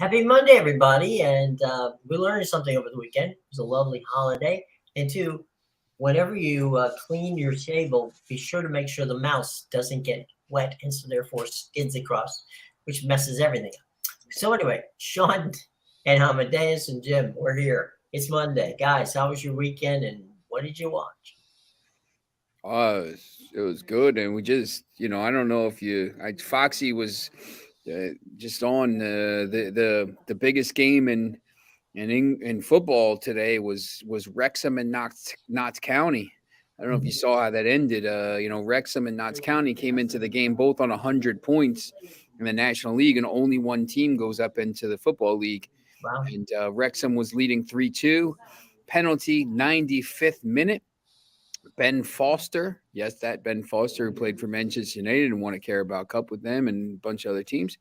Happy Monday, everybody. And we learned something over the weekend. It was a lovely holiday. And two, whenever you clean your table, be sure to make sure the mouse doesn't get wet and so therefore skids across, which messes everything up. So, anyway, Sean and Amadeus and Jim, we're here. It's Monday. Guys, how was your weekend and what did you watch? It was good, and we just, I don't know if Foxy was just on the biggest game in football today was Wrexham and Notts County. I don't know if you Mhm. saw how that ended. Wrexham and Notts County came into the game both on 100 points in the National League, and only one team goes up into the Football League. Wow. And Wrexham was leading 3-2. Penalty 95th minute. Ben Foster, yes, that Ben Foster who played for Manchester United and won a Carabao Cup with them and a bunch of other teams,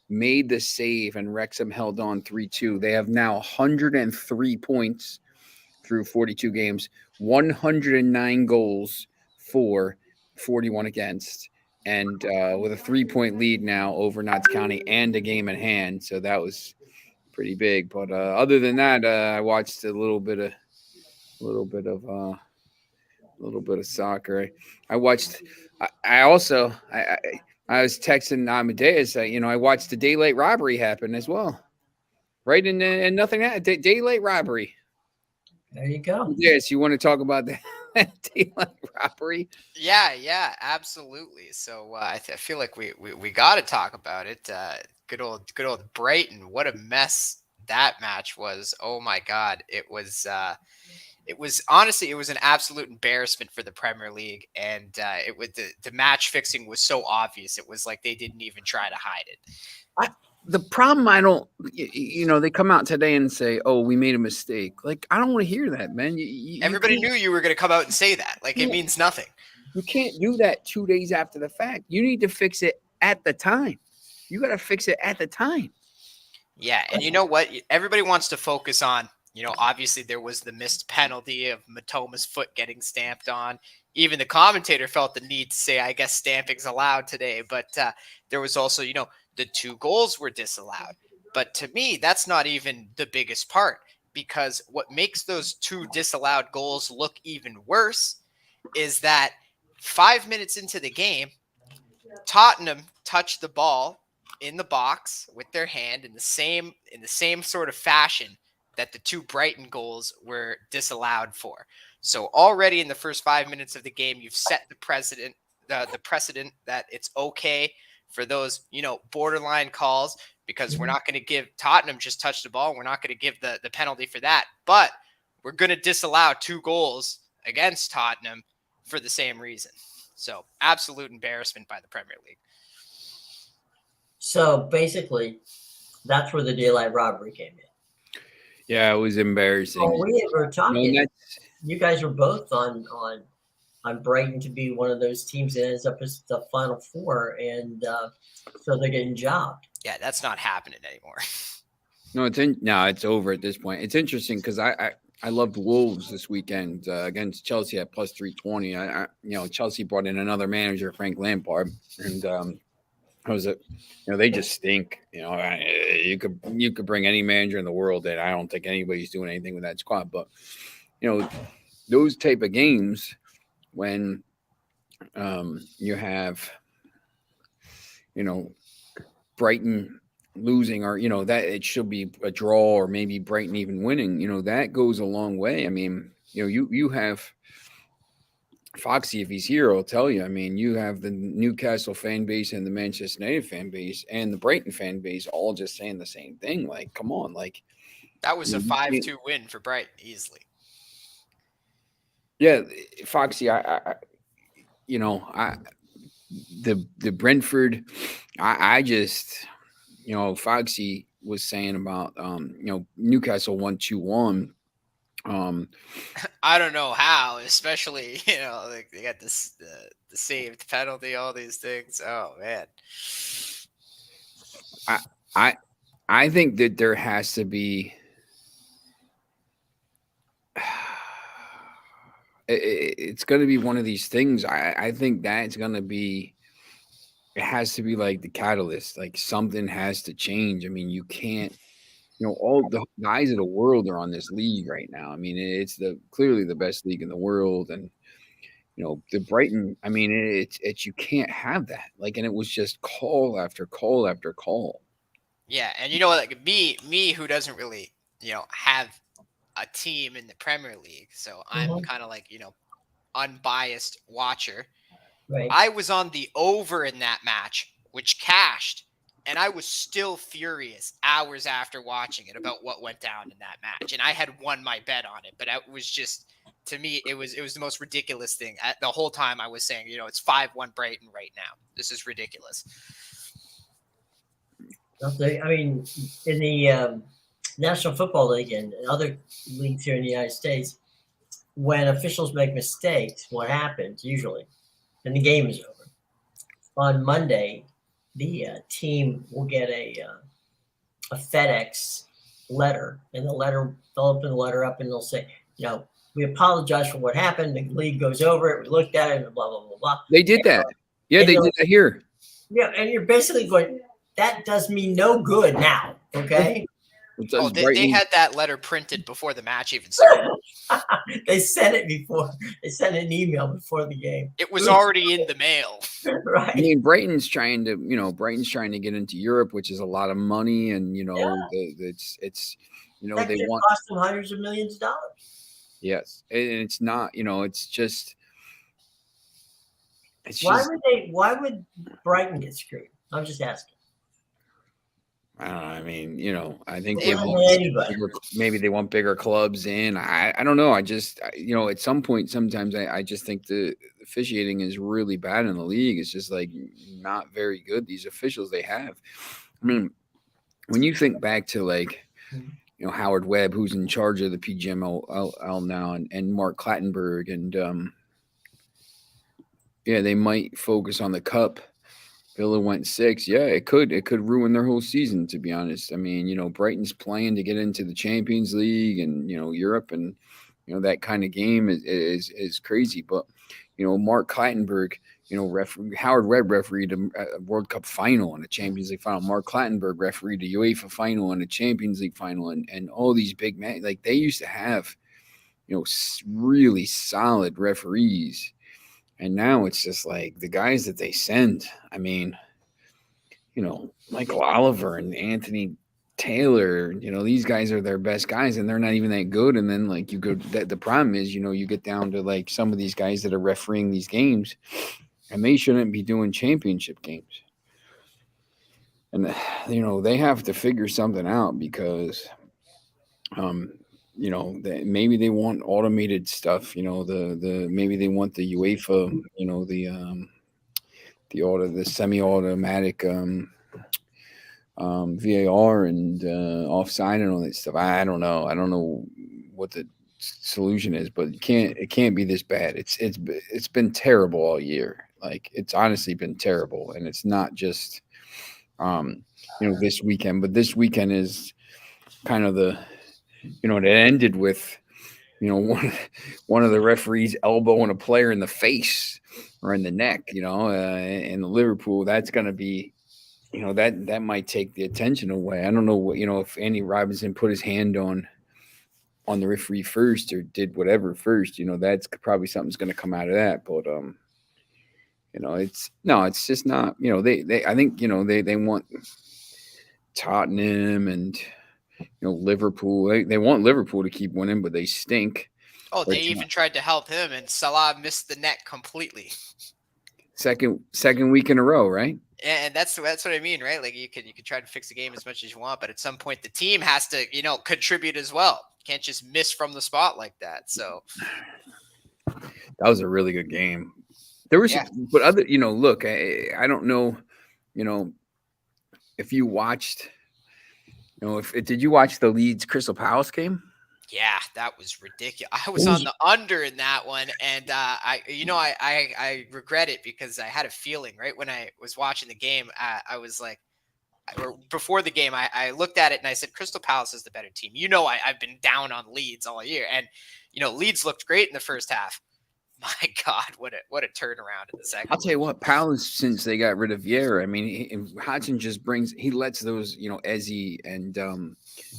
made the save, and Wrexham held on 3-2. They have now 103 points through 42 games, 109 goals for, 41 against, and with a 3-point lead now over Notts County and a game in hand. So that was pretty big. But other than that, I watched a little bit of soccer. I watched. I also. I was texting Amadeus. I watched the daylight robbery happen as well. Right, and nothing. Daylight robbery. There you go. Yes, you want to talk about that daylight robbery? Yeah, yeah, absolutely. So I feel like we got to talk about it. Good old Brighton. What a mess that match was. Oh my God, it was honestly it was an absolute embarrassment for the Premier League, and it was the match fixing was so obvious. It was like they didn't even try to hide it. I, the problem I don't, they come out today and say, "Oh, we made a mistake." Like I don't want to hear that, man. You Everybody can't, knew you were going to come out and say that. Like it you means nothing. can't do that 2 days after the fact. You need to fix it at the time. You got to fix it at the time. Yeah, and you know what? Everybody wants to focus on, obviously there was the missed penalty of Matoma's foot getting stamped on. Even the commentator felt the need to say, I guess stamping's allowed today. But there was also, the two goals were disallowed. But to me, that's not even the biggest part, because what makes those two disallowed goals look even worse is that 5 minutes into the game, Tottenham touched the ball in the box with their hand in the same sort of fashion that the two Brighton goals were disallowed for. So already in the first 5 minutes of the game, you've set the precedent that it's okay for those borderline calls, because we're Mhm. not going to give Tottenham just touch the ball. We're not going to give the penalty for that, but we're going to disallow two goals against Tottenham for the same reason. So absolute embarrassment by the Premier League. So basically, that's where the daylight robbery came in. Yeah, it was embarrassing. Oh, we were And talking. that's You guys were both on Brighton to be one of those teams that ends up as the Final Four, and so they're getting jobbed. Yeah, that's not happening anymore. no, it's over at this point. It's interesting because I loved Wolves this weekend against Chelsea at plus 320. Chelsea brought in another manager, Frank Lampard, and I was they just stink. You could bring any manager in the world, and I don't think anybody's doing anything with that squad. But you know, those type of games when you have you know Brighton losing, or that it should be a draw, or maybe Brighton even winning, that goes a long way. I mean, you have Foxy, if he's here, will tell you. I mean, you have the Newcastle fan base and the Manchester United fan base and the Brighton fan base all just saying the same thing. Like, come on, like, That was a you can't. 5-2 win for Brighton easily. Yeah, Foxy, I the Brentford, I just, Foxy was saying about, Newcastle 1-2-1. Um, I don't know how, especially like they got this the saved penalty, all these things. Oh man. I I I think that there has to be. It's going to be one of these things. I think that's going to be it has to be like the catalyst. Like something has to change. I mean, you can't. All the guys of the world are on this league right now. I mean, it's clearly the best league in the world, and the Brighton. I mean, it's you can't have that. Like, and it was just call after call after call. Yeah, and you know, like me who doesn't really, have a team in the Premier League, so I'm Mhm. kind of like, unbiased watcher. Right. I was on the over in that match, which cashed, and I was still furious hours after watching it about what went down in that match. And I had won my bet on it, but it was just, to me, it was the most ridiculous thing. The whole time I was saying, it's 5-1 Brighton right now. This is ridiculous. I mean, in the National Football League and other leagues here in the United States, when officials make mistakes, what happens usually, and the game is over. On Monday, the team will get a FedEx letter, and they'll open the letter up, and they'll say, we apologize for what happened. The league goes over it. We looked at it, and blah blah blah blah. They did that. Yeah, they did that here. Yeah, and you're basically going, that does me no good now. Okay. Oh, they had that letter printed before the match even started. They sent it before. They sent an email before the game. It was already in the mail. Right. I mean, Brighton's trying to get into Europe, which is a lot of money, and it's that they could want cost them hundreds of millions of dollars. Yes, and it's not. It's just. Why would Brighton get screwed? I'm just asking. I don't know. I mean, I think maybe they want bigger clubs in. I don't know. I just, at some point, sometimes I just think the officiating is really bad in the league. It's just like not very good. These officials they have. I mean, when you think back to like, Howard Webb, who's in charge of the PGMOL now, and Mark Clattenburg, and they might focus on the cup. Villa went 6. Yeah, it could ruin their whole season, to be honest. I mean, Brighton's playing to get into the Champions League and Europe, and that kind of game is crazy. But Mark Clattenburg, Howard Webb refereed a World Cup final and a Champions League final. Mark Clattenburg refereed a UEFA final and a Champions League final, and all these big men. Like they used to have, really solid referees. And now it's just like the guys that they send. I mean, Michael Oliver and Anthony Taylor, these guys are their best guys, and they're not even that good. And then like the problem is, you get down to like some of these guys that are refereeing these games, and they shouldn't be doing championship games. And they have to figure something out because, maybe they want automated stuff. Maybe they want the UEFA, the semi-automatic VAR and offside and all that stuff. I don't know. I don't know what the solution is, but it can't be this bad. It's been terrible all year. Like it's honestly been terrible, and it's not just this weekend, but this weekend is kind of the it ended with one of the referees elbowing a player in the face or in the neck, in the Liverpool. That's going to be, that might take the attention away. I don't know if Andy Robinson put his hand on the referee first or did whatever first, that's probably something's going to come out of that. But, it's just not, I think, they want Tottenham and, Liverpool. They want Liverpool to keep winning, but they stink. Oh, they even tried to help him, and Salah missed the net completely. Second week in a row, right? And that's what I mean, right? Like you could try to fix the game as much as you want, but at some point the team has to, contribute as well. You can't just miss from the spot like that. So that was a really good game. There was, but other, look, I don't know, if you watched. Did you watch the Leeds Crystal Palace game? Yeah, that was ridiculous. I was on the under in that one, and I regret it because I had a feeling right when I was watching the game. I was like, or before the game, I looked at it and I said, Crystal Palace is the better team. I've been down on Leeds all year, and Leeds looked great in the first half, My God, what a turnaround in the second. I'll tell you what, Palace, since they got rid of Vieira, I mean, Hodgson just he lets those, Ezzy and,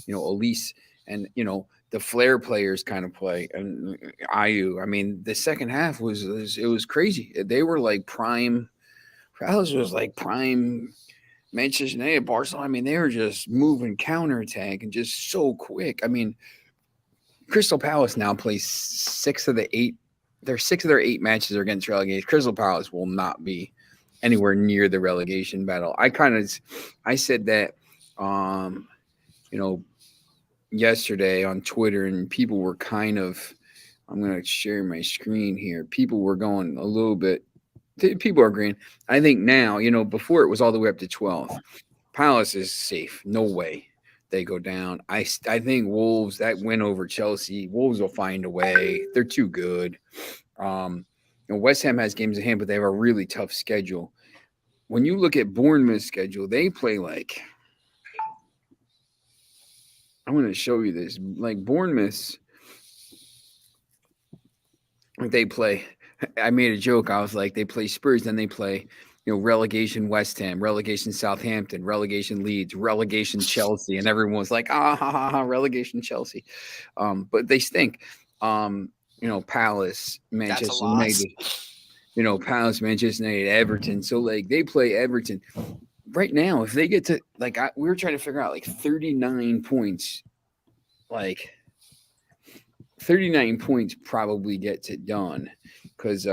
Elise and, the flair players kind of play. And Ayu, I mean, the second half was crazy. They were like prime. Palace was like prime Manchester United, Barcelona. I mean, they were just moving counterattack and just so quick. I mean, Crystal Palace now plays 6 of the 8. Their 6 of their 8 matches are against relegation. Crystal Palace will not be anywhere near the relegation battle. I said that, yesterday on Twitter, and people were kind of. I'm going to share my screen here. People were going a little bit. People are agreeing. I think now, before it was all the way up to 12. Palace is safe. No way they go down. I think Wolves, that win over Chelsea, Wolves will find a way. They're too good. West Ham has games in hand, but they have a really tough schedule. When you look at Bournemouth's schedule, they play like – I'm going to show you this. Like Bournemouth's – they play – I made a joke. I was like, they play Spurs, then they play – relegation West Ham, relegation Southampton, relegation Leeds, relegation Chelsea, and everyone was like, relegation Chelsea. But they stink. Palace, Manchester United, Palace, Manchester United, Everton. So like they play Everton right now. If they get to we were trying to figure out like 39 points, like 39 points probably gets it done. Because,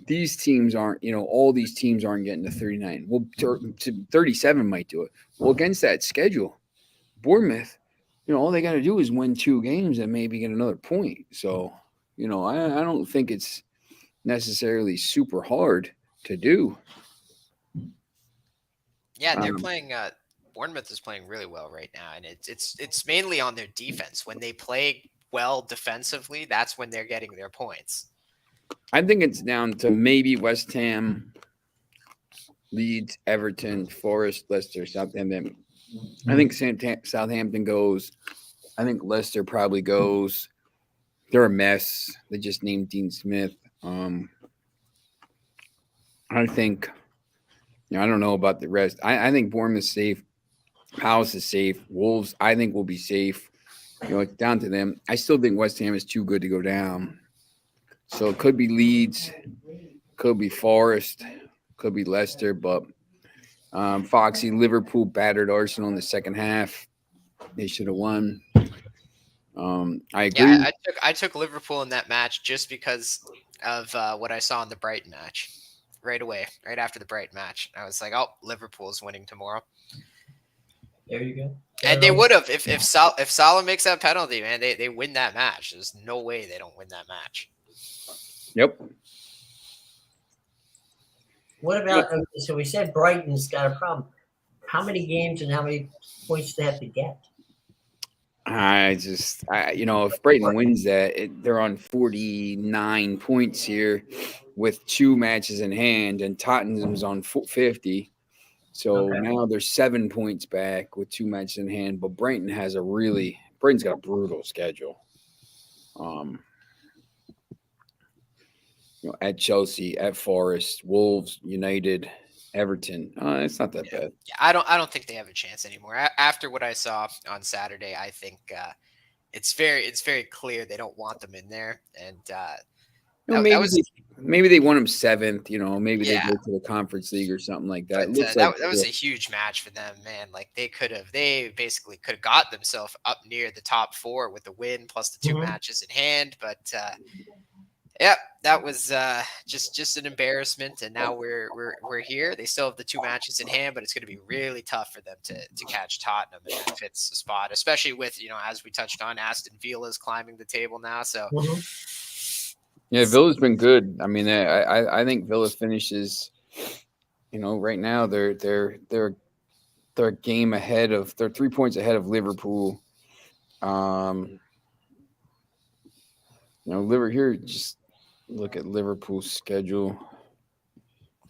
these teams aren't, all these teams aren't getting to 39. Well, 37 might do it. Well, against that schedule, Bournemouth, all they got to do is win 2 games and maybe get another point. So, I don't think it's necessarily super hard to do. Yeah, they're playing Bournemouth is playing really well right now, and it's mainly on their defense. When they play well defensively, that's when they're getting their points. I think it's down to maybe West Ham, Leeds, Everton, Forest, Leicester, Southampton. I think Southampton goes. I think Leicester probably goes. They're a mess. They just named Dean Smith. I think. I don't know about the rest. I think Bournemouth's safe. Palace is safe. Wolves, I think, will be safe. It's down to them. I still think West Ham is too good to go down. So it could be Leeds, could be Forest, could be Leicester, but Foxy, Liverpool battered Arsenal in the second half. They should have won. I agree. Yeah, I took Liverpool in that match just because of what I saw in the Brighton match. Right away, right after the Brighton match, I was like, "Oh, Liverpool's winning tomorrow." There you go. And they would have if Salah makes that penalty, man. They win that match. There's no way they don't win that match. Yep. What about, so we said Brighton's got a problem. How many games and how many points do they have to get? If Brighton wins that, they're on 49 points here with 2 matches in hand, and Tottenham's on 50. So now they're 7 points back with 2 matches in hand. But Brighton's got a brutal schedule. At Chelsea, at Forest, Wolves, United, Everton. It's not that bad. Yeah, I don't think they have a chance anymore. After what I saw on Saturday, I think it's very clear they don't want them in there. And maybe they want them 7th. Maybe they go to the Conference League or something like that. That was a huge match for them, man. Like they basically could have got themselves up near the top 4 with the win plus the 2 matches in hand, but. Yeah, that was just an embarrassment, and now we're here. They still have the 2 matches in hand, but it's going to be really tough for them to catch Tottenham if it fits the spot, especially with as we touched on, Aston Villa's climbing the table now. So yeah, Villa's been good. I mean, I think Villa finishes. Right now they're a game ahead of. They're 3 points ahead of Liverpool. Here just. Look at Liverpool's schedule.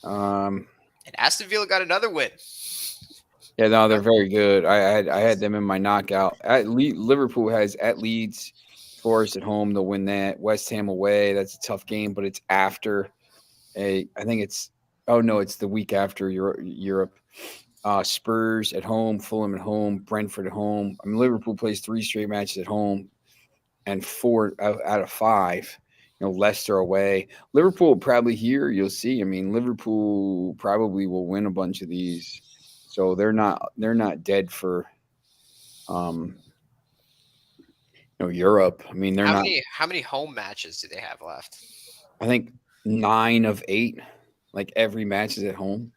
And Aston Villa got another win. Yeah, no, they're very good. I had them in my knockout. Liverpool has at Leeds, Forest at home, they'll win that. West Ham away, that's a tough game, but it's after I think it's it's the week after Europe. Spurs at home, Fulham at home, Brentford at home. I mean, Liverpool plays 3 straight matches at home, and 4 out of 5. Leicester away. Liverpool probably here. You'll see. I mean, Liverpool probably will win a bunch of these, so they're not dead for Europe. I mean, they're not. How many home matches do they have left? I think 9 of 8. Like every match is at home.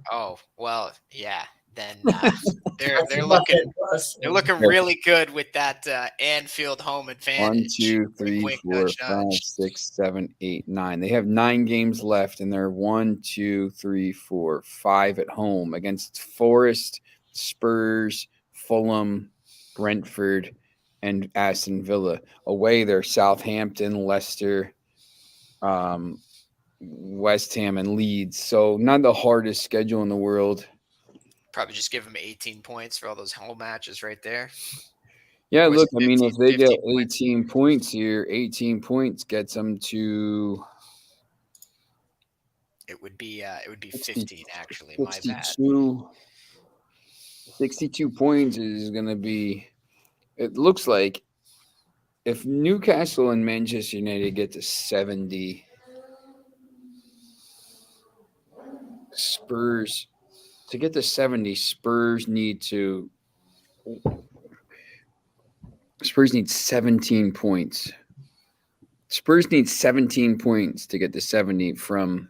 Oh well, yeah. Then they're That's a looking plus. they're looking really good with that Anfield home 1, advantage. 2, 3, Wink, 4, nudge, 5, nudge. 6, 7, 8, 9. They have 9 games left, and they're 1, 2, 3, 4, 5 at home against Forest, Spurs, Fulham, Brentford, and Aston Villa. Away, they're Southampton, Leicester, West Ham, and Leeds. So not the hardest schedule in the world. Probably just give them 18 points for all those home matches right there. Yeah, Or is look, it I mean, 15 if they get 15 points? 18 points here, 18 points gets them to It would be 60 15 actually. My bad. 62 points is going to be, it looks like if Newcastle and Manchester United get to 70, Spurs, to get to 70, Spurs need 17 points. Spurs need 17 points to get to 70 from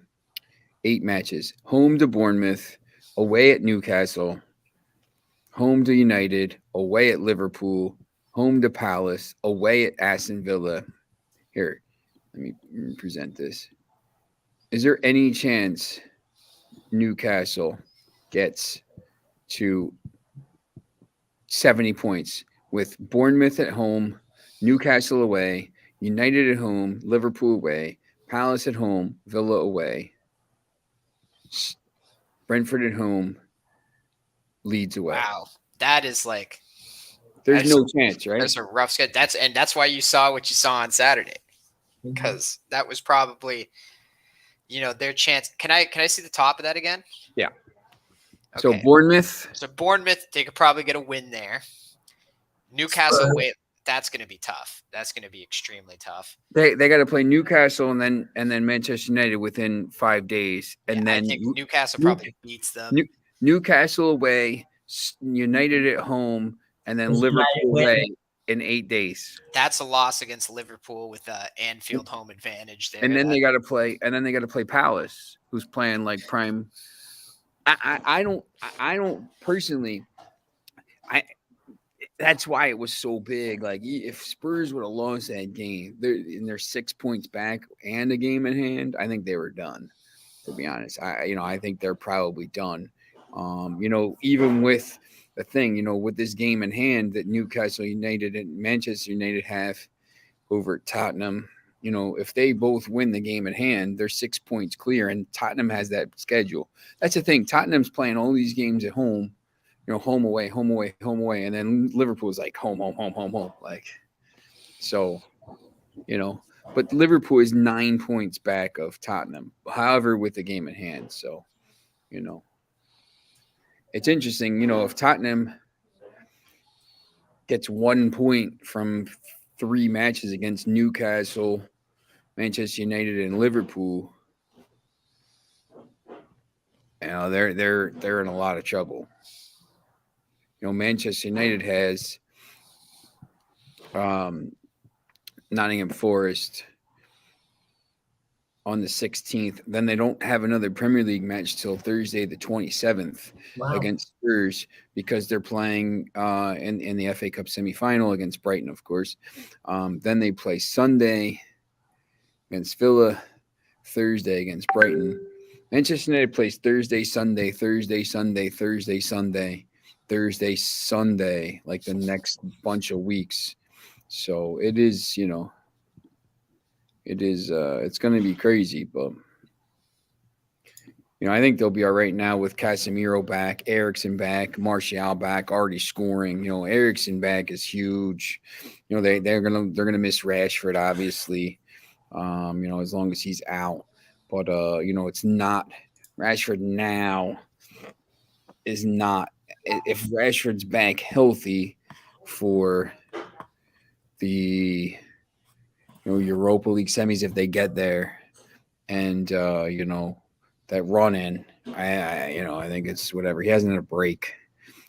8 matches. Home to Bournemouth, away at Newcastle, home to United, away at Liverpool, home to Palace, away at Aston Villa. Here, let me present this. Is there any chance Newcastle gets to 70 points with Bournemouth at home, Newcastle away, United at home, Liverpool away, Palace at home, Villa away, Brentford at home, Leeds away? Wow, that is like There's no chance, right? that's a rough schedule. That's why you saw what you saw on Saturday, because that was probably their chance. Can I see the top of that again? Yeah. Okay. So Bournemouth, They could probably get a win there. Newcastle, wait, that's going to be tough. That's going to be extremely tough. they got to play Newcastle and then Manchester United within 5 days, and then I think Newcastle probably beats them. Newcastle away, United at home, and then Liverpool away in 8 days. That's a loss against Liverpool with Anfield home advantage there. And then they got to play. And then they got to play Palace, who's playing like prime. I don't personally. That's why it was so big. Like if Spurs would have lost that game, they're 6 points back and a game in hand, I think they were done. To be honest, I think they're probably done. Even with the thing, with this game in hand that Newcastle United and Manchester United have over Tottenham, if they both win the game at hand, they're 6 points clear, and Tottenham has that schedule. That's the thing. Tottenham's playing all these games at home, home away, home away, home away, and then Liverpool's like home, home, home, home, home. Like, so, but Liverpool is 9 points back of Tottenham, however, with the game at hand. So, it's interesting, if Tottenham gets 1 point from 3 matches against Newcastle, Manchester United, and Liverpool, they're in a lot of trouble. Manchester United has Nottingham Forest on the 16th. Then they don't have another Premier League match till Thursday, the 27th, against Spurs, because they're playing in the FA Cup semifinal against Brighton, of course. Then they play Sunday against Villa, Thursday against Brighton. Manchester United plays Thursday, Sunday, Thursday, Sunday, Thursday, Sunday, Thursday, Sunday, like the next bunch of weeks. So it is, it's going to be crazy, but I think they'll be all right now with Casemiro back, Eriksson back, Martial back, already scoring. Eriksson back is huge. They're gonna miss Rashford, obviously. As long as he's out. But it's not Rashford now is not if Rashford's back healthy for the Europa League semis if they get there, and that run in, I think it's whatever. He hasn't had a break.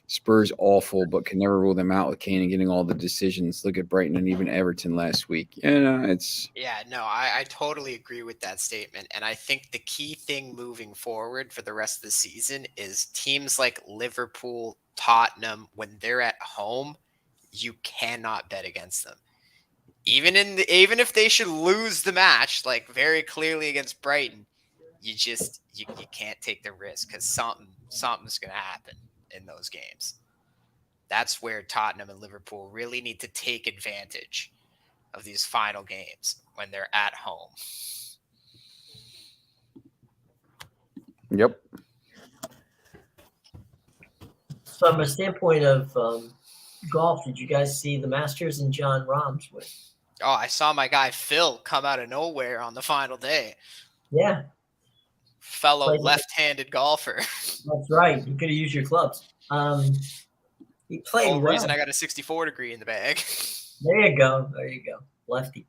Spurs awful, but can never rule them out with Kane and getting all the decisions. Look at Brighton and even Everton last week. It's I totally agree with that statement. And I think the key thing moving forward for the rest of the season is teams like Liverpool, Tottenham, when they're at home, you cannot bet against them. Even if they should lose the match, like very clearly against Brighton, you can't take the risk because something's going to happen in those games. That's where Tottenham and Liverpool really need to take advantage of these final games when they're at home. Yep. From a standpoint of golf, did you guys see the Masters and John Rahm's win? Oh, I saw my guy Phil come out of nowhere on the final day. Yeah. Fellow left-handed golfer. That's right. You could have used your clubs. He played well. Reason I got a 64 degree in the bag. There you go. Lefty.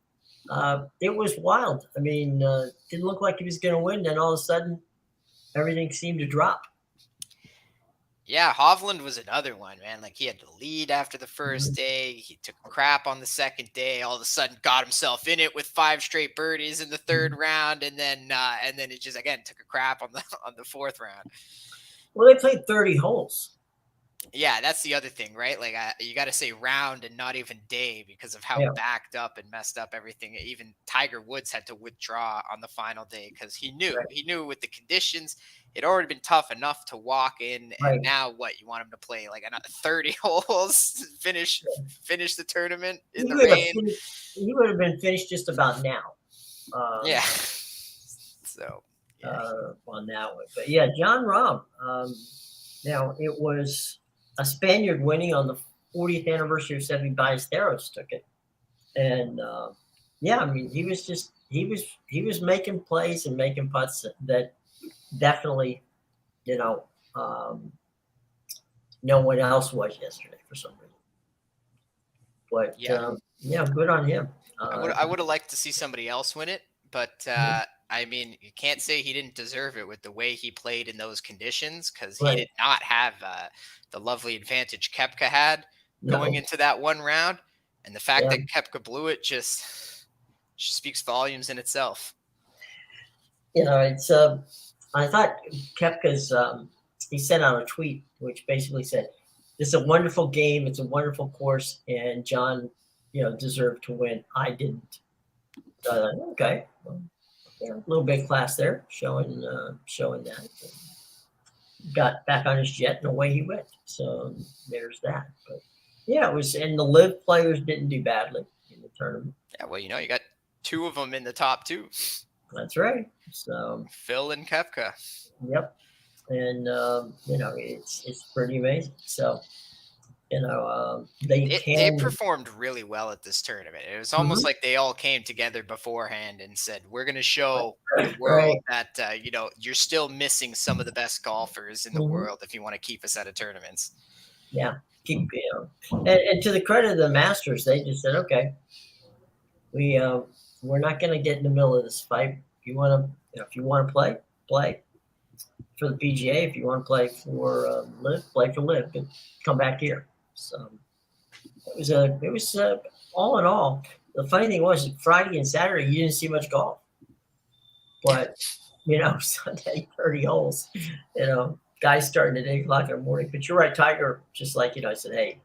It was wild. I mean, didn't look like he was going to win. Then all of a sudden, everything seemed to drop. Yeah, Hovland was another one, man. Like he had to lead after the first day. He took crap on the second day. All of a sudden, got himself in it with 5 straight birdies in the third round, and then it just again took a crap on the fourth round. Well, they played 30 holes. Yeah, that's the other thing, right? Like you got to say round and not even day because of how backed up and messed up everything. Even Tiger Woods had to withdraw on the final day because he knew with the conditions, it already been tough enough to walk in. Right. And now what, you want him to play like another 30 holes, finish the tournament in the rain. He would have been finished just about now. So on that one, but yeah, John Rahm. Now it was a Spaniard winning on the 40th anniversary of Seve Ballesteros took it, and I mean he was making plays and making putts that definitely, no one else was yesterday for some reason. But good on him. I would have liked to see somebody else win it, but I mean, you can't say he didn't deserve it with the way he played in those conditions because he did not have the lovely advantage Koepka had going into that one round. And the fact that Koepka blew it just speaks volumes in itself. It's I thought Koepka's he sent out a tweet which basically said, "This is a wonderful game. It's a wonderful course, and John, deserved to win. I didn't." So okay. Well, a little bit of class there, showing that. Got back on his jet and away he went. So there's that. But yeah, it was, and the live players didn't do badly in the tournament. Yeah, well, you got 2 of them in the top 2. That's right. So Phil and Koepka. Yep, and it's pretty amazing. So. They performed really well at this tournament. It was almost like they all came together beforehand and said, we're going to show the world that, you're still missing some of the best golfers in the world if you want to keep us out of tournaments. Yeah. And to the credit of the Masters, they just said, okay, we're not going to get in the middle of this fight. If you want to play for the PGA. If you want to play for live, play for live, but come back here. So it was all in all. The funny thing was Friday and Saturday you didn't see much golf, but Sunday 30 holes. Guys starting at 8:00 in the morning. But you're right, Tiger. Just like I said, hey,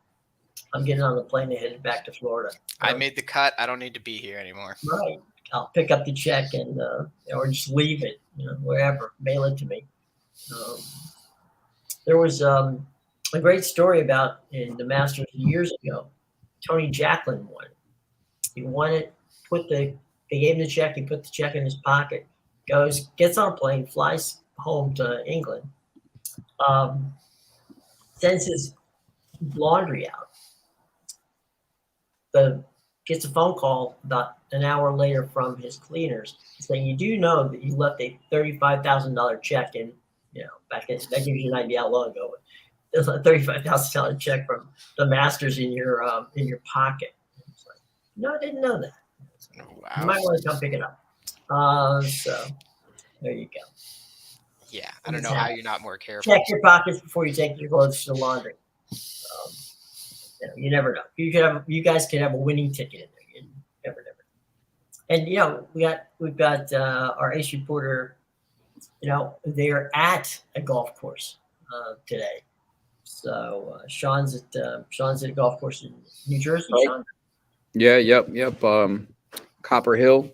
I'm getting on the plane and headed back to Florida. I made the cut. I don't need to be here anymore. Right. I'll pick up the check and or just leave it, wherever. Mail it to me. There was a great story about in the Masters years ago. Tony Jacklin won. He won it. They gave him the check. He put the check in his pocket. Gets on a plane, flies home to England, sends his laundry out. Gets a phone call about an hour later from his cleaners saying, "You do know that you left a $35,000 check in, back then. That gives you an idea how long ago. There's a $35,000 check from the masters in your pocket." It's like, no, I didn't know that. You might want to come pick it up. So there you go. Yeah, I don't know how you're not more careful. Check your pockets before you take your clothes to the laundry. You never know. You guys could have a winning ticket in there. You never know. And we've got our ace reporter. They're at a golf course today. So Sean's at a golf course in New Jersey. Sean? Yeah. Yep. Copper Hill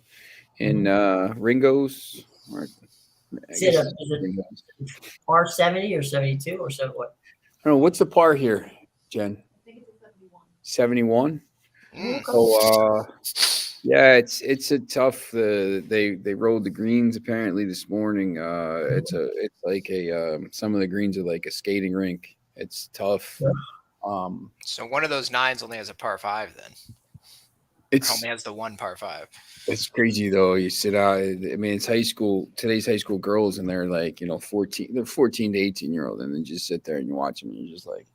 in Ringo's. Is it par 70 or 72 or 7? What? I don't know. What's the par here, Jen? 71. So yeah, it's a tough. They rolled the greens apparently this morning. It's like some of the greens are like a skating rink. It's tough. So one of those nines only has a par 5 then. It only has the one par 5. It's crazy though. You sit out. I mean, it's high school. Today's high school girls, and they're like 14. They're 14 to 18-year-old, and then just sit there and you watch them, and you're just like,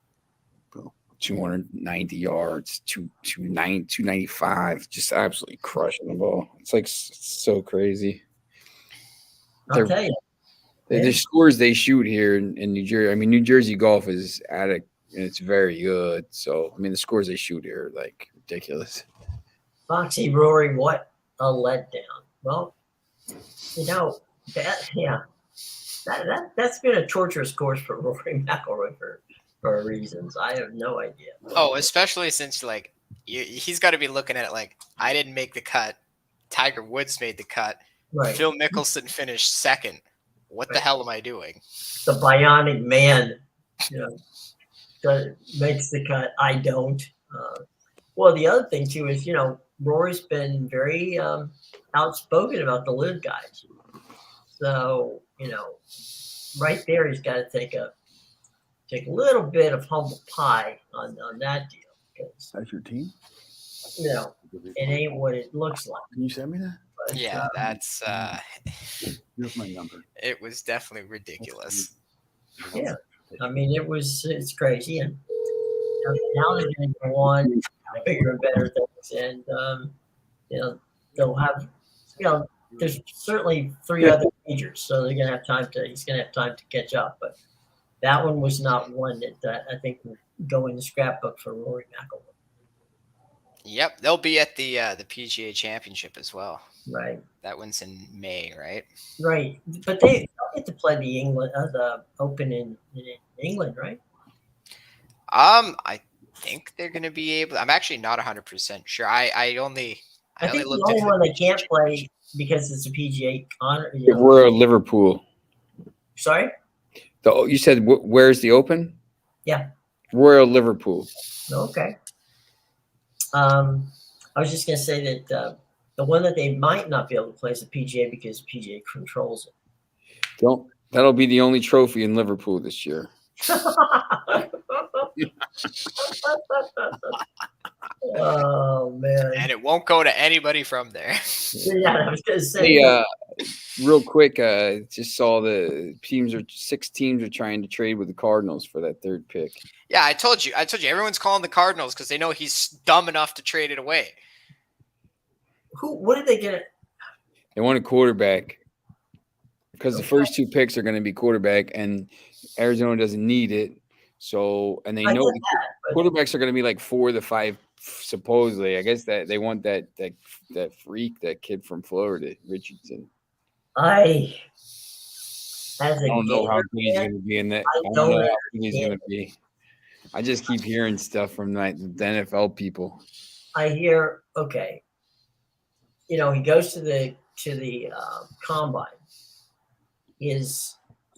bro. 290 yards, 295, just absolutely crushing the ball. It's like so crazy. I'll tell you. The scores they shoot here in New Jersey. I mean, New Jersey golf is and it's very good. So, I mean, the scores they shoot here are like ridiculous. Foxy, Rory, what a letdown. Well, that's been a torturous course for Rory McIlroy for reasons I have no idea. Oh, especially since he's got to be looking at it like, I didn't make the cut. Tiger Woods made the cut. Right. Phil Mickelson finished second. What the hell am I doing? The bionic man, makes the cut. I don't. Well, the other thing too is, Rory's been very outspoken about the live guys. So, right there, he's got to take a little bit of humble pie on that deal. That's your team? It ain't what it looks like. Can you send me that? But, Yeah, that's Here's my number. it was definitely ridiculous. Yeah, I mean, it's crazy, and now they're going to go on bigger and better things, and they'll have there's certainly 3 other majors, so they're going to have time to catch up, but that one was not one that I think will go in the scrapbook for Rory McIlroy. Yep, they'll be at the PGA Championship as well. Right. That one's in May, right? Right, but they get to play the Open in England, right? I think they're going to be able. I'm actually not 100% sure. I think the only one they can't play because it's a PGA honor. We're Liverpool. Sorry. You said where's the Open? Yeah. Royal Liverpool. Okay. I was just going to say that the one that they might not be able to play is the PGA because PGA controls it. That'll be the only trophy in Liverpool this year. Oh man! And it won't go to anybody from there. Yeah, I was going to say. Hey, real quick, just saw 6 teams are trying to trade with the Cardinals for that 3rd pick. Yeah, I told you. Everyone's calling the Cardinals because they know he's dumb enough to trade it away. What did they get? They want a quarterback because the first 2 picks are going to be quarterback, and Arizona doesn't need it. So, and they know quarterbacks are going to be like 4 to 5 supposedly. I guess that they want that freak, that kid from Florida, Richardson. I don't know how good he's going to be in that. I don't know how good he's going to be. I just keep hearing stuff from the NFL people. I hear, okay, he goes to the combine.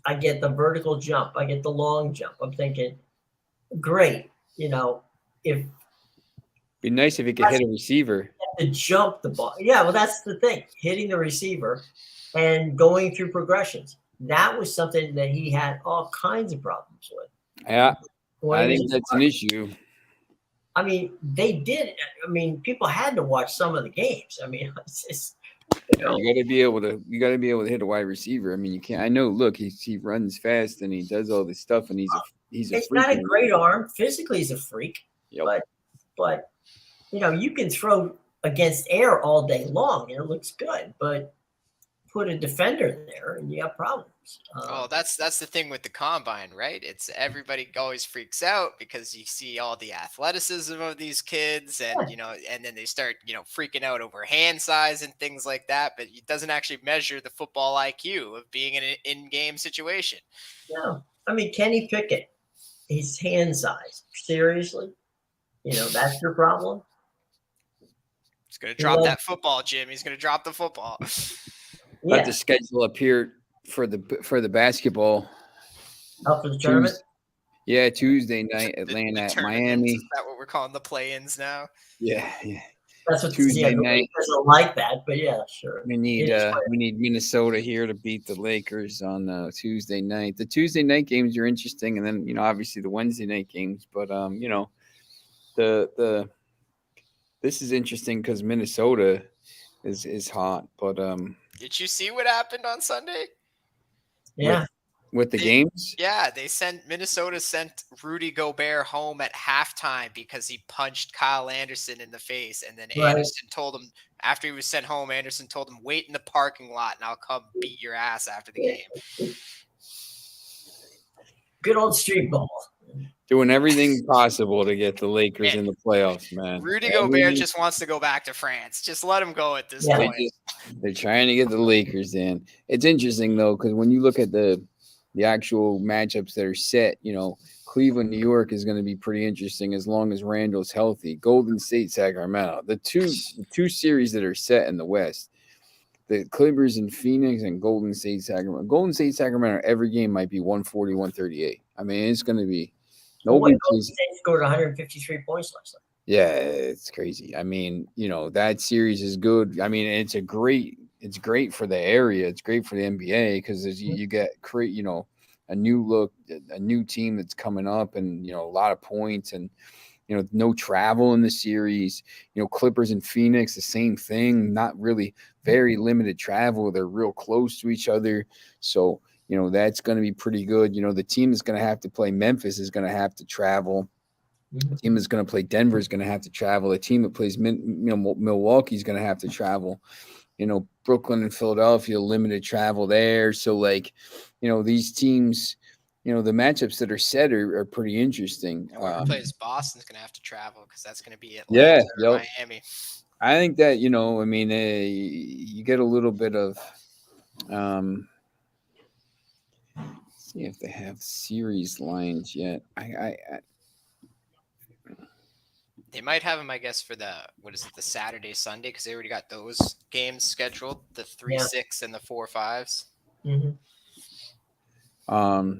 I get the vertical jump, I get the long jump. I'm thinking, great, if be nice if he could hit a receiver. To jump the ball. Yeah, well, that's the thing. Hitting the receiver and going through progressions. that was something that he had all kinds of problems with. Yeah, When I he was think in that's an issue. I mean, they did. I mean, people had to watch some of the games. I mean, it's just, Yeah, you got to be able to hit a wide receiver. I mean, you can't. I know. Look, he runs fast and he does all this stuff, and he's a he's freak. got a great arm. Physically, he's a freak. Yep. But you can throw against air all day long and it looks good. But put a defender there and you have problems. Well, that's the thing with the combine, right? It's everybody always freaks out because you see all the athleticism of these kids, and and then they start freaking out over hand size and things like that. But it doesn't actually measure the football IQ of being in an in-game situation. No, I mean Kenny Pickett, his hand size. Seriously, that's your problem. He's gonna drop that football, Jim. He's gonna drop the football. Let the schedule up here for the basketball. Oh, for the tournament? Yeah, Tuesday night, Atlanta at Miami. Is that what we're calling the play-ins now? Yeah. That's what Tuesday night. Doesn't like that, but yeah, sure. We need Minnesota here to beat the Lakers on Tuesday night. The Tuesday night games are interesting, and then obviously the Wednesday night games. But this is interesting because Minnesota is hot. But did you see what happened on Sunday? Yeah. With the games? Yeah, Minnesota sent Rudy Gobert home at halftime because he punched Kyle Anderson in the face. And then Anderson told him, after he was sent home, Anderson told him, wait in the parking lot and I'll come beat your ass after the game. Good old street ball. Doing everything possible to get the Lakers in the playoffs, man. Rudy Gobert just wants to go back to France. Just let him go at this point. They're trying to get the Lakers in. It's interesting, though, because when you look at the actual matchups that are set, Cleveland, New York is going to be pretty interesting as long as Randall's healthy. Golden State, Sacramento. The two series that are set in the West, the Clippers in Phoenix and Golden State, Sacramento. Golden State, Sacramento, every game might be 140, 138. I mean, it's going to be Golden State scored 153 points last night. Yeah, it's crazy. I mean, that series is good. I mean, it's great for the area. It's great for the NBA because you get a new look, a new team that's coming up, and a lot of points, and no travel in the series. Clippers and Phoenix, the same thing. Not really, very limited travel. They're real close to each other, so that's going to be pretty good. The team that's going to have to play Memphis is going to have to travel. The team that's going to play Denver is going to have to travel. The team that plays Milwaukee is going to have to travel. Brooklyn and Philadelphia, limited travel there. So, these teams, the matchups that are set are pretty interesting. Whoever plays Boston's going to have to travel because that's going to be Atlanta or Miami. I think that, you get a little bit of see if they have series lines yet. They might have them, I guess, for the Saturday, Sunday, because they already got those games scheduled, the 3-6 and the 4-5s. Mm-hmm. I'll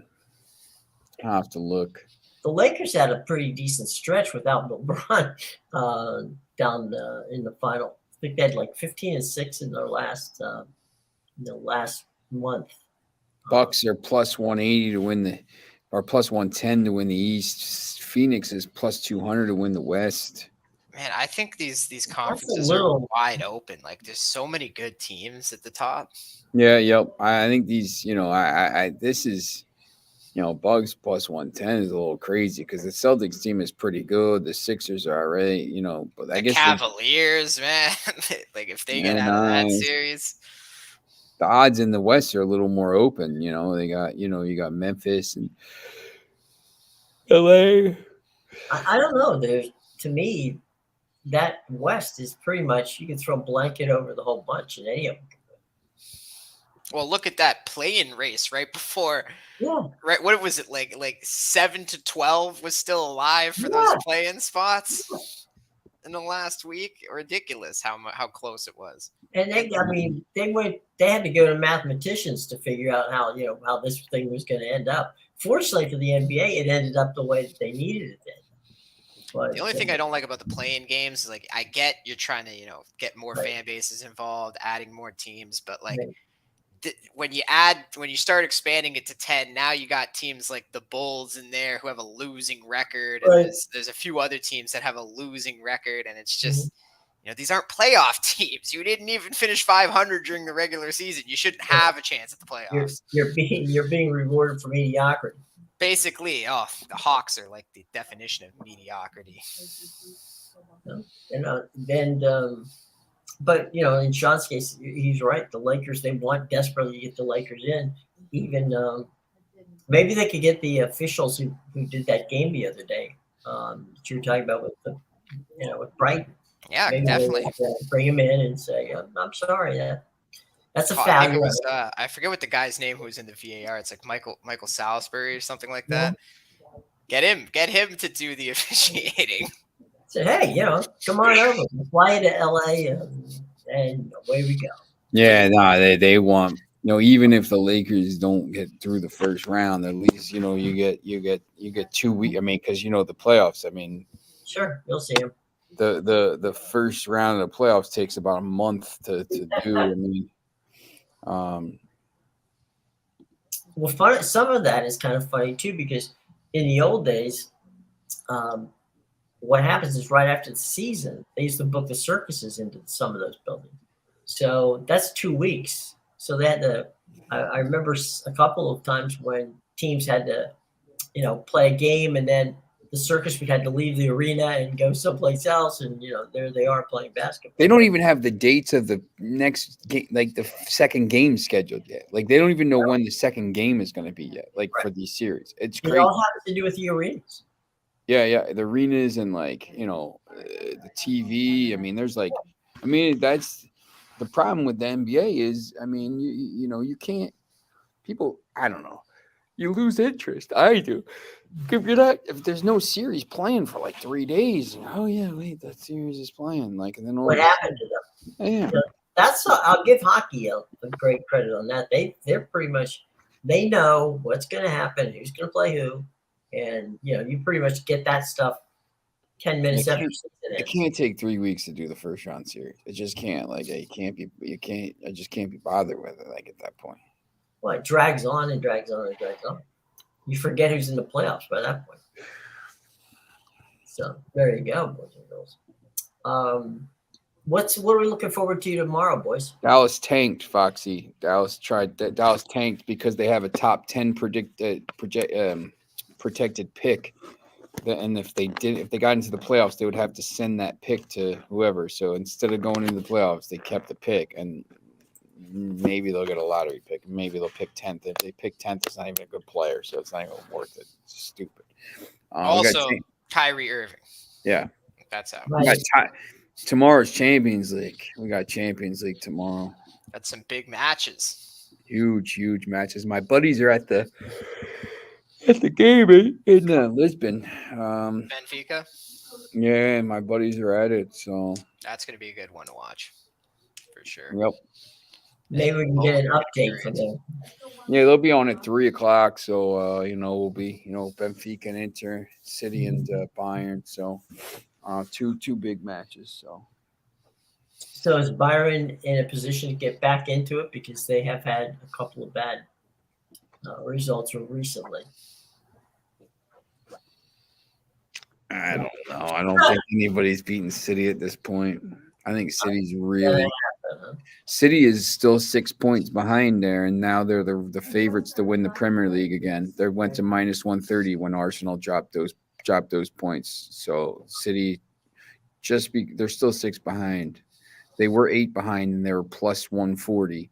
have to look. The Lakers had a pretty decent stretch without LeBron down in the final. I think they had like 15-6 in their last month. Bucks are plus 180 to win or plus 110 to win the East. Phoenix is plus 200 to win the West. Man, I think these conferences are wide open. Like, there's so many good teams at the top. Yeah, yep. I think these, this is, Bucks plus 110 is a little crazy because the Celtics team is pretty good. The Sixers are all right, but I guess Cavaliers, man, like if they get out of that series, the odds in the West are a little more open. They got, you got Memphis and LA. I don't know. To me, that West is pretty much, you can throw a blanket over the whole bunch in any of them. Well, look at that play-in race right before. Yeah. Right. What was it like 7-12 was still alive for those play-in spots in the last week? Ridiculous how close it was. And they had to go to mathematicians to figure out how this thing was going to end up. Fortunately for the NBA, it ended up the way that they needed it to. But the only thing I don't like about the play-in games is I get you're trying to get more fan bases involved, adding more teams, but when you start expanding it to 10, now you got teams like the Bulls in there who have a losing record, and Right. there's a few other teams that have a losing record, and it's Mm-hmm. just these aren't playoff teams. You didn't even finish 500 during the regular season. You shouldn't have a chance at the playoffs. You're being rewarded for mediocrity. Basically, the Hawks are like the definition of mediocrity. But in Sean's case, he's right. The Lakers, they want desperately to get the Lakers in. Even maybe they could get the officials who did that game the other day that you were talking about with with Brighton. Yeah, Maybe definitely. Bring him in and say, I'm sorry, that's a foul. I think it was I forget what the guy's name who was in the VAR. It's like Michael Salisbury or something like that. Get him to do the officiating. Say, hey, come on over, fly to LA, and away we go. Yeah, no, they want even if the Lakers don't get through the first round, at least you get 2 weeks. I mean, because the playoffs. I mean, sure, you'll see him. The first round of the playoffs takes about a month to do. I mean, well, some of that is kind of funny too, because in the old days, what happens is right after the season, they used to book the circuses into some of those buildings. So that's 2 weeks. So they had to. I remember a couple of times when teams had to, play a game, and then the circus would had to leave the arena and go someplace else, and there they are playing basketball. They don't even have the dates of the next game, like the second game scheduled yet. Like they don't even know when the second game is going to be yet. Like for these series, it's crazy. It all has to do with the arenas. Yeah, the arenas and the TV. I mean, that's the problem with the NBA is, I mean, you can't. People, I don't know. You lose interest. I do. If there's no series playing for like 3 days, that series is playing. Like, and then what happened to them? Yeah, I'll give hockey a great credit on that. They're pretty much, they know what's going to happen, who's going to play who, and you pretty much get that stuff 10 minutes after season ends. It can't take 3 weeks to do the first round series. It just can't. Like, I just can't be bothered with it. Like at that point. Well, it drags on and drags on and drags on. You forget who's in the playoffs by that point. So there you go, boys and girls. What are we looking forward to tomorrow, boys? Dallas tanked, Foxy. Dallas tanked because they have a top 10 protected pick. And if they got into the playoffs, they would have to send that pick to whoever. So instead of going into the playoffs, they kept the pick, and maybe they'll get a lottery pick. Maybe they'll pick 10th. If they pick 10th, it's not even a good player, so it's not even worth it. It's stupid. Also, Kyrie Irving. Yeah. That's how. Right. Tomorrow's Champions League. We got Champions League tomorrow. That's some big matches. Huge matches. My buddies are at the game in Lisbon. Benfica? Yeah, my buddies are at it, so that's going to be a good one to watch, for sure. Yep. Maybe we can get an update from them. Yeah, they'll be on at 3:00. So we'll be Benfica and Inter, City and Bayern. So two big matches. So is Byron in a position to get back into it, because they have had a couple of bad results recently? I don't know. I don't think anybody's beaten City at this point. I think City's really. City is still 6 points behind there, and now they're the favorites to win the Premier League again. They went to -130 when Arsenal dropped those points. So City they're still 6 behind. They were 8 behind, and they were +140.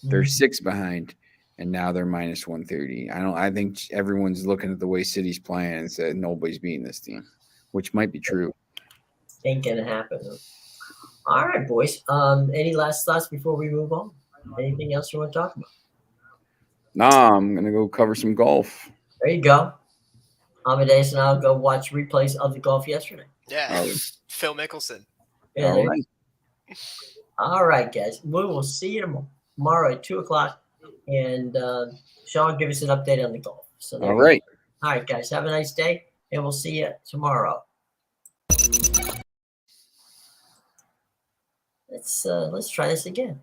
They're 6 behind, and now they're -130. I think everyone's looking at the way City's playing and said nobody's beating this team, which might be true. Ain't gonna happen. All right, boys. Any last thoughts before we move on? Anything else you want to talk about? Nah, I'm gonna go cover some golf. There you go. Amadeus and I'll go watch replays of the golf yesterday. Yeah, Phil Mickelson. Yeah, All right. All right, guys. We will see you tomorrow at 2:00, and Sean, give us an update on the golf. So all right. All right, guys. Have a nice day, and we'll see you tomorrow. Let's try this again.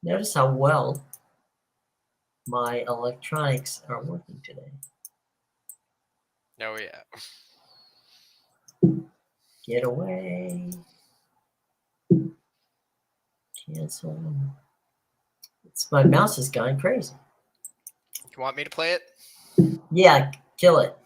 Notice how well my electronics are working today. Oh yeah. Get away. Cancel. My mouse has gone crazy. You want me to play it? Yeah, kill it.